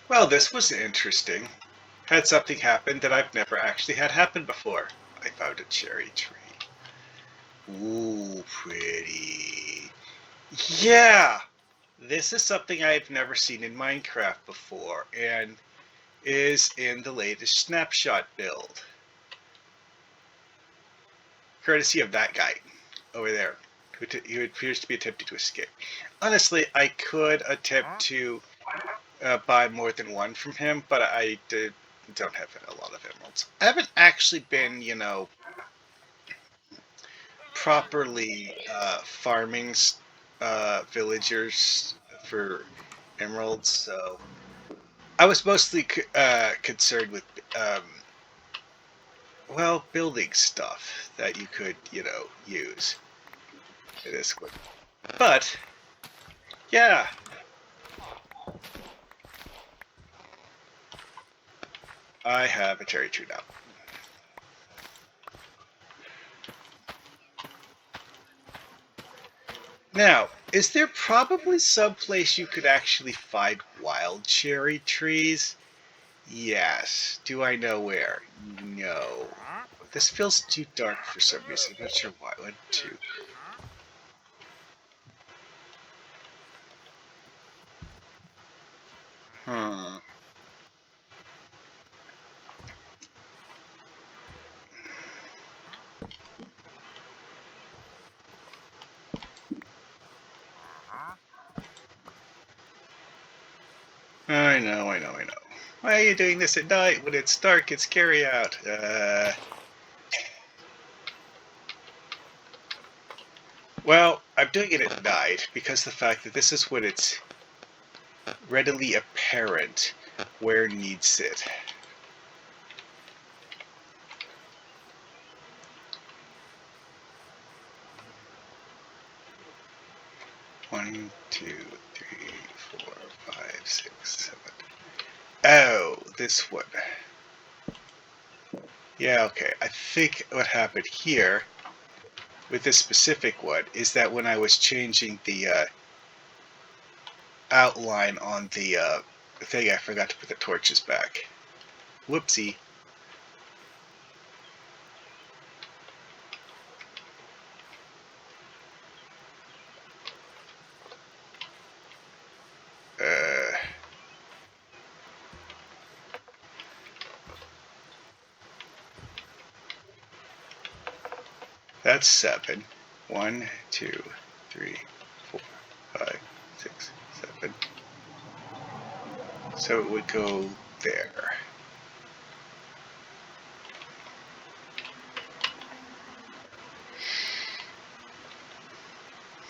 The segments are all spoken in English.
Well, this was interesting. Had something happen that I've never actually had happen before. I found a cherry tree. Ooh, pretty. Yeah! This is something I've never seen in Minecraft before, and is in the latest snapshot build. Courtesy of that guy over there, who appears to be attempting to escape. Honestly, I could attempt to buy more than one from him, but don't have a lot of emeralds. I haven't actually been, properly farming villagers for emeralds, so I was mostly concerned with, well, building stuff that you could, use in this one. But, yeah, I have a cherry tree now. Now, is there probably some place you could actually find wild cherry trees? Yes. Do I know where? No. This feels too dark for some reason. I'm not sure why. One, two. Hmm. I know, I know, I know. Why are you doing this at night? When it's dark, it's scary out. Well, I'm doing it at night because the fact that this is when it's readily apparent where needs it. One, two, three, four, five, six, seven. Oh, this one. Yeah, okay. I think what happened here with this specific one is that when I was changing the outline on the thing, I forgot to put the torches back. Whoopsie. Uh, that's 7. 1, 2, 3, 4, 5, 6, 7. So it would go there.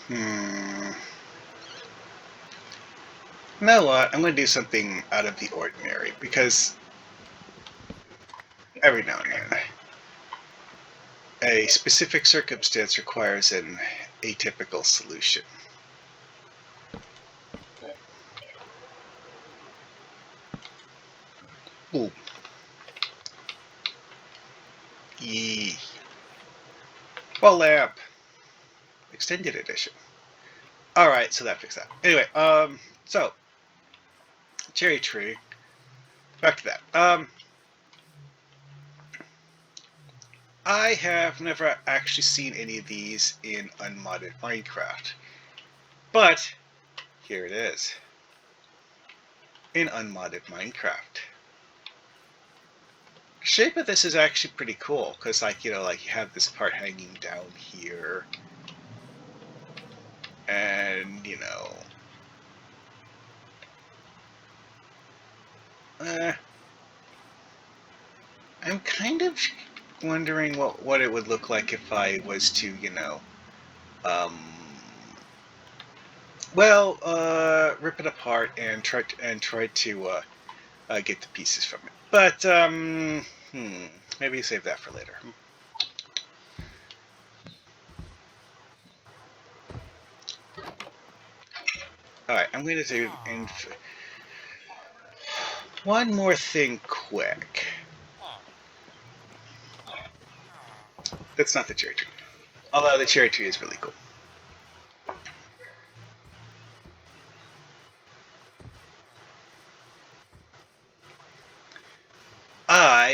Hmm. You know what? I'm going to do something out of the ordinary because every now and then a specific circumstance requires an atypical solution. Ooh. Yee. Well, lamp. Extended edition. Alright, so that fixed that. Anyway, so, cherry tree. Back to that. I have never actually seen any of these in unmodded Minecraft. But, here it is. In unmodded Minecraft. The shape of this is actually pretty cool, because like, you have this part hanging down here. And, I'm kind of wondering what it would look like if I was to, um, well, rip it apart and try to get the pieces from it. But maybe save that for later. All right, I'm going to do one more thing quick. That's not the cherry tree, although the cherry tree is really cool.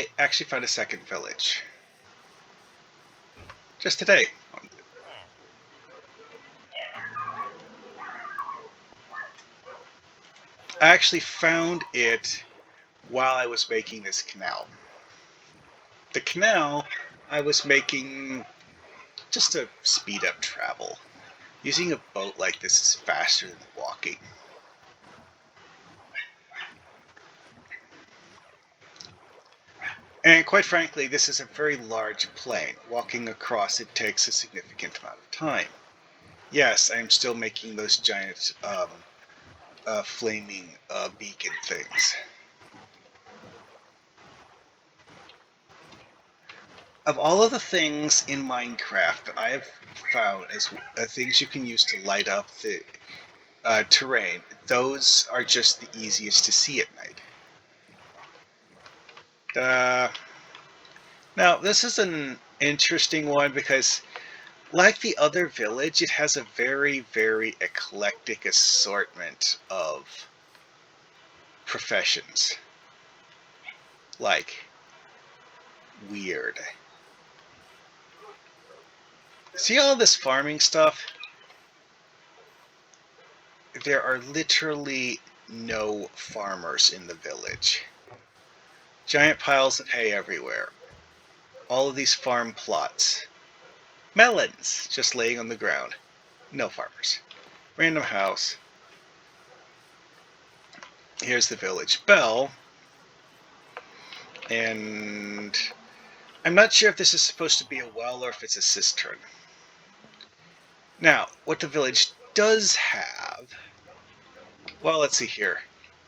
I actually found a second village. Just today. I actually found it while I was making this canal. The canal I was making just to speed up travel. Using a boat like this is faster than walking. And quite frankly, this is a very large plain. Walking across it takes a significant amount of time. Yes, I'm still making those giant flaming beacon things. Of all of the things in Minecraft that I have found as things you can use to light up the terrain, those are just the easiest to see at night. Now, this is an interesting one because, like the other village, it has a very, very eclectic assortment of professions. Like, weird. See all this farming stuff? There are literally no farmers in the village. Giant piles of hay everywhere. All of these farm plots. Melons just laying on the ground. No farmers. Random house. Here's the village bell. And I'm not sure if this is supposed to be a well or if it's a cistern. Now, what the village does have, well, let's see here.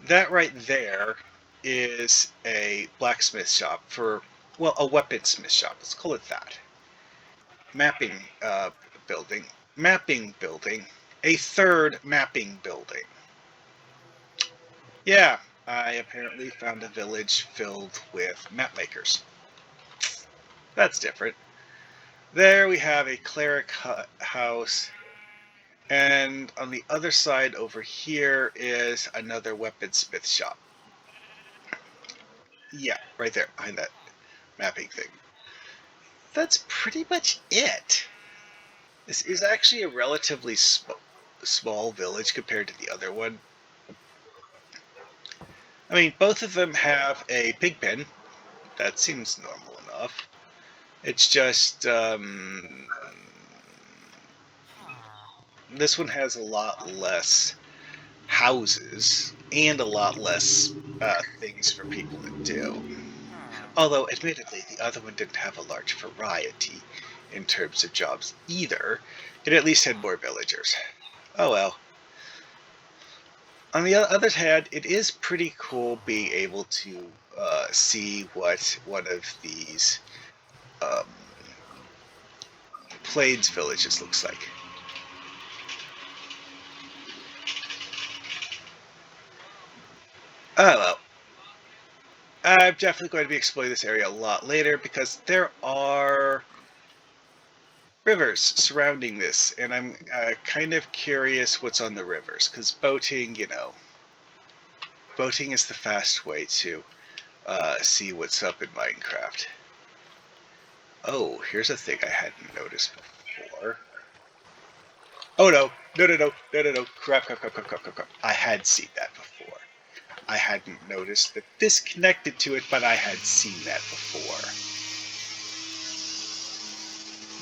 That right there is a blacksmith shop for, well, a weaponsmith shop. Let's call it that. Mapping building. Mapping building. A third mapping building. Yeah, I apparently found a village filled with map makers. That's different. There we have a cleric house. And on the other side over here is another weaponsmith shop. Yeah, right there, behind that mapping thing. That's pretty much it. This is actually a relatively small village compared to the other one. I mean, both of them have a pig pen. That seems normal enough. It's just, this one has a lot less houses and a lot less things for people to do. Although, admittedly, the other one didn't have a large variety in terms of jobs either. It at least had more villagers. Oh well. On the other hand, it is pretty cool being able to see what one of these um, Plains villages looks like. Oh well. I'm definitely going to be exploring this area a lot later because there are rivers surrounding this, and I'm kind of curious what's on the rivers because boating, boating is the fast way to see what's up in Minecraft. Oh, here's a thing I hadn't noticed before. Oh no, no, crap, I had seen that before. I hadn't noticed that this connected to it, but I had seen that before.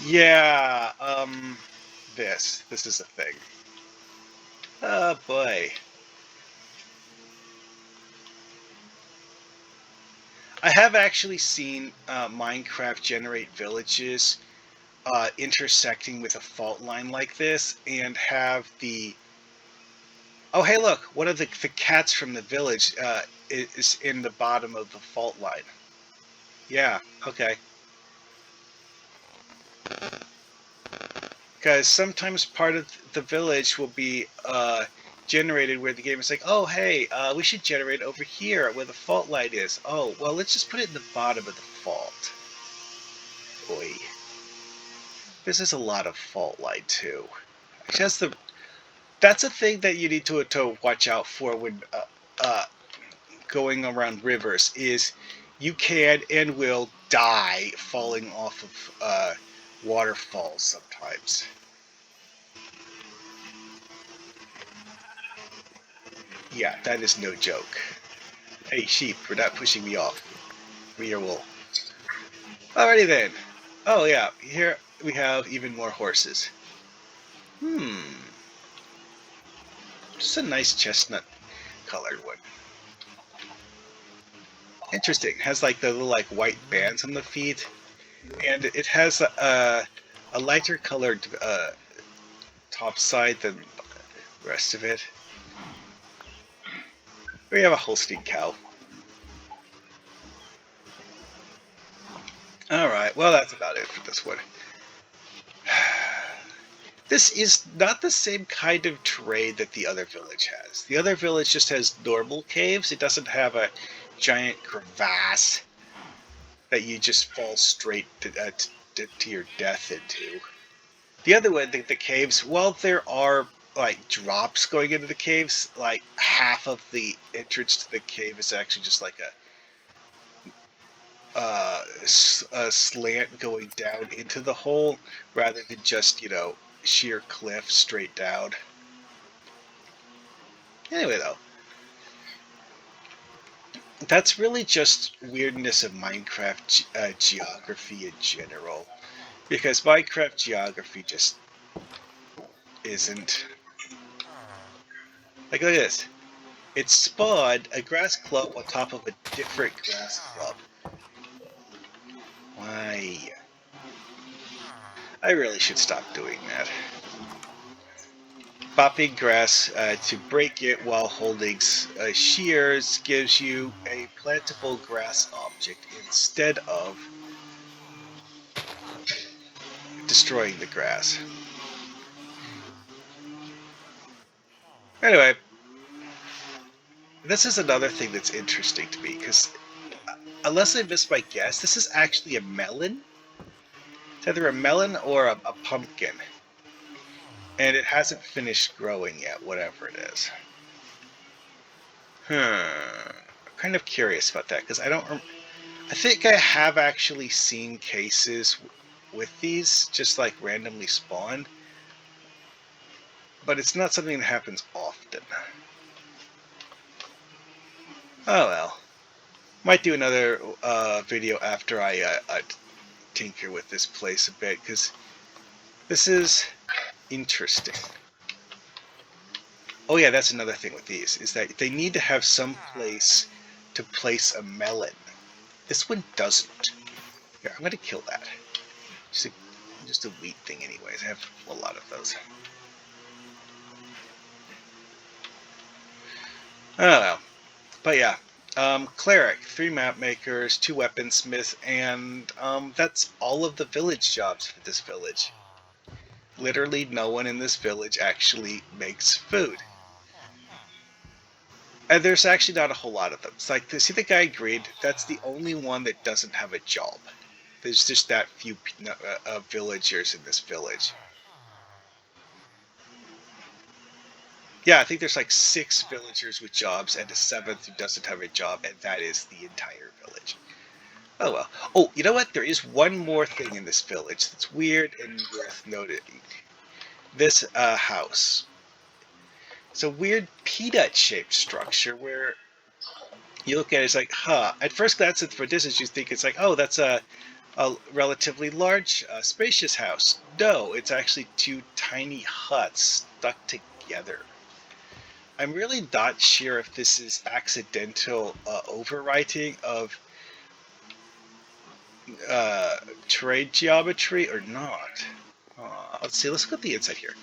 Yeah, this is a thing. Oh boy. I have actually seen Minecraft generate villages intersecting with a fault line like this and have the... Oh, hey, look, one of the cats from the village is in the bottom of the fault line. Yeah, okay. Because sometimes part of the village will be generated where the game is like, oh, hey, we should generate over here where the fault line is. Oh, well, let's just put it in the bottom of the fault. Boy. This is a lot of fault line, too. That's a thing that you need to watch out for when going around rivers is you can and will die falling off of waterfalls sometimes. Yeah, that is no joke. Hey, sheep, we're not pushing me off. We are wool. Alrighty then. Oh yeah, here we have even more horses. Just a nice chestnut colored one. Interesting. It has like the little like white bands on the feet, and it has a lighter colored top side than the rest of it. We have a Holstein cow. Alright, well that's about it for this one. This is not the same kind of terrain that the other village has. The other village just has normal caves. It doesn't have a giant crevasse that you just fall straight to your death into. The other one, the caves, while there are like drops going into the caves, like half of the entrance to the cave is actually just like a slant going down into the hole rather than just, sheer cliff straight down. Anyway, though, that's really just weirdness of Minecraft geography in general. Because Minecraft geography just isn't. Like, look at this. It spawned a grass clump on top of a different grass clump. Why? I really should stop doing that. Bopping grass to break it while holding shears gives you a plantable grass object instead of destroying the grass. Anyway, this is another thing that's interesting to me because unless I missed my guess, this is actually a melon. It's either a melon or a pumpkin. And it hasn't finished growing yet, whatever it is. I'm kind of curious about that because I think I have actually seen cases with these just like randomly spawn, but it's not something that happens often. Oh well. Might do another video after I tinker with this place a bit because this is interesting. Oh yeah, that's another thing with these, is that they need to have some place to place a melon. This one doesn't. Here, I'm going to kill that. Just a wheat thing anyways. I have a lot of those. I don't know. But yeah. Cleric, 3 map makers, 2 weaponsmiths, and that's all of the village jobs for this village. Literally no one in this village actually makes food. And there's actually not a whole lot of them. It's like, see the guy green? That's the only one that doesn't have a job. There's just that few villagers in this village. Yeah, I think there's like 6 villagers with jobs and a 7th who doesn't have a job, and that is the entire village. Oh well. Oh, you know what? There is one more thing in this village that's weird and worth noting. This house. It's a weird peanut-shaped structure where you look at it, it's like, huh. At first glance for distance, you think it's like, oh, that's a relatively large, spacious house. No, it's actually 2 tiny huts stuck together. I'm really not sure if this is accidental overwriting of terrain geometry or not. Let's see, let's look at the inside here.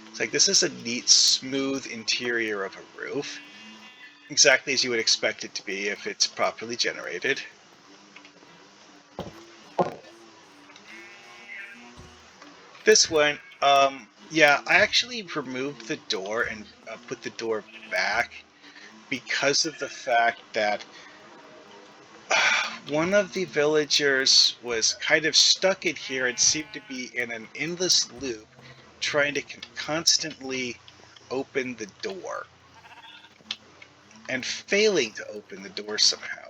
It's like this is a neat, smooth interior of a roof. Exactly as you would expect it to be if it's properly generated. This one, yeah, I actually removed the door and put the door back because of the fact that one of the villagers was kind of stuck in here and seemed to be in an endless loop trying to constantly open the door and failing to open the door somehow.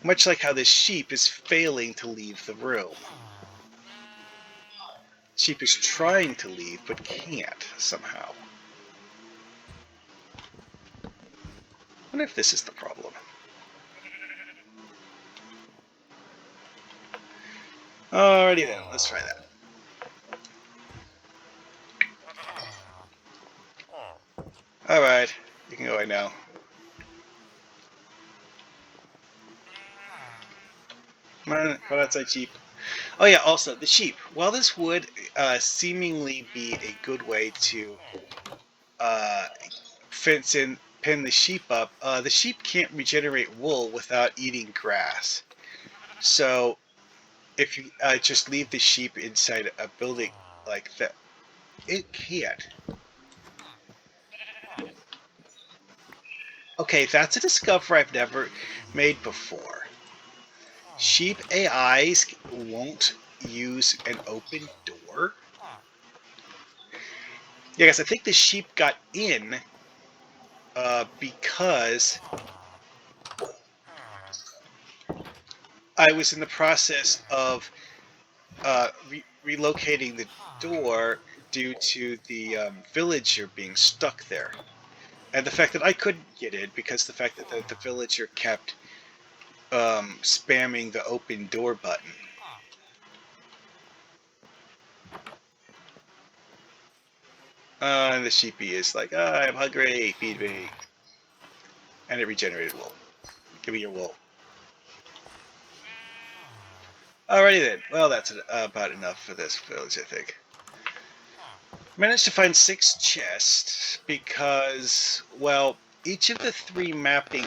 Much like how this sheep is failing to leave the room. Sheep is trying to leave, but can't, somehow. I wonder if this is the problem. Alrighty then, let's try that. Alright, you can go right now. Come on outside, sheep. Oh yeah, also, the sheep. While this would seemingly be a good way to fence in, pin the sheep up, the sheep can't regenerate wool without eating grass. So, if you just leave the sheep inside a building like that, it can't. Okay, that's a discovery I've never made before. Sheep AIs won't use an open door. Yeah, guys, I think the sheep got in because I was in the process of relocating the door due to the villager being stuck there. And the fact that I couldn't get in because the fact that the villager kept spamming the open door button. And the sheepy is like, I'm hungry, feed me. And it regenerated wool. Give me your wool. Alrighty then. Well, that's about enough for this village, I think. Managed to find 6 chests because, well, each of the 3 mapping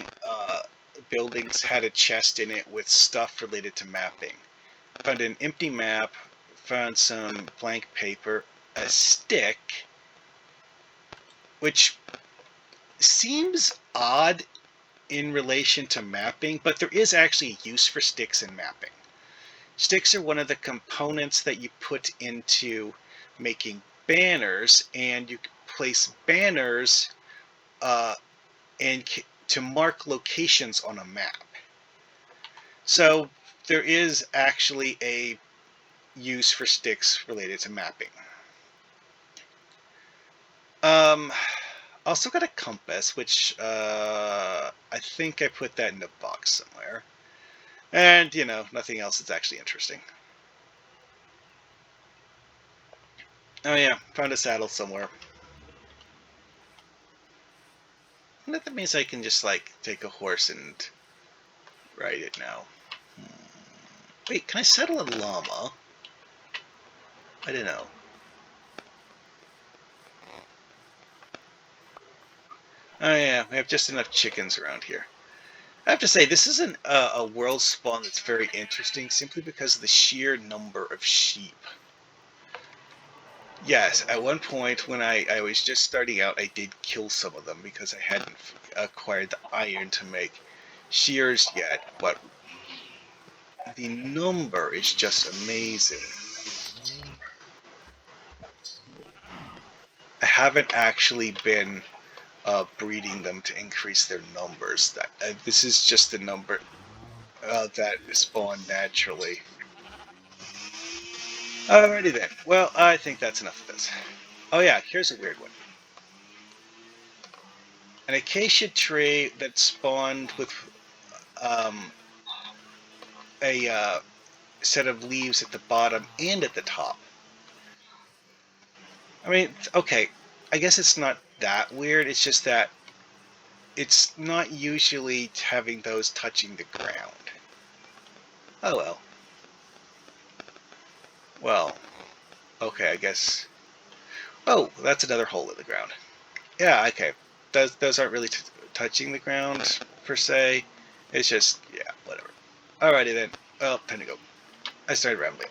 buildings had a chest in it with stuff related to mapping. Found an empty map, found some blank paper, a stick, which seems odd in relation to mapping, but there is actually a use for sticks in mapping. Sticks are one of the components that you put into making banners, and you place banners and to mark locations on a map. So there is actually a use for sticks related to mapping. Also got a compass, which I think I put that in a box somewhere. And, you know, nothing else is actually interesting. Oh yeah, found a saddle somewhere. And that means I can just, like, take a horse and ride it now. Wait, can I saddle a llama? I don't know. Oh yeah, we have just enough chickens around here. I have to say, this is a world spawn that's very interesting simply because of the sheer number of sheep. Yes, at one point when I was just starting out, I did kill some of them because I hadn't acquired the iron to make shears yet, but the number is just amazing. I haven't actually been breeding them to increase their numbers. This is just the number that spawn naturally. Alrighty then. Well, I think that's enough of this. Oh yeah, here's a weird one. An acacia tree that spawned with a set of leaves at the bottom and at the top. I mean, okay, I guess it's not that weird. It's just that it's not usually having those touching the ground. Oh well. Well, okay, I guess. Oh, that's another hole in the ground. Yeah, okay. Those aren't really touching the ground per se. It's just, yeah, whatever. Alrighty then. Well, time to go. I started rambling.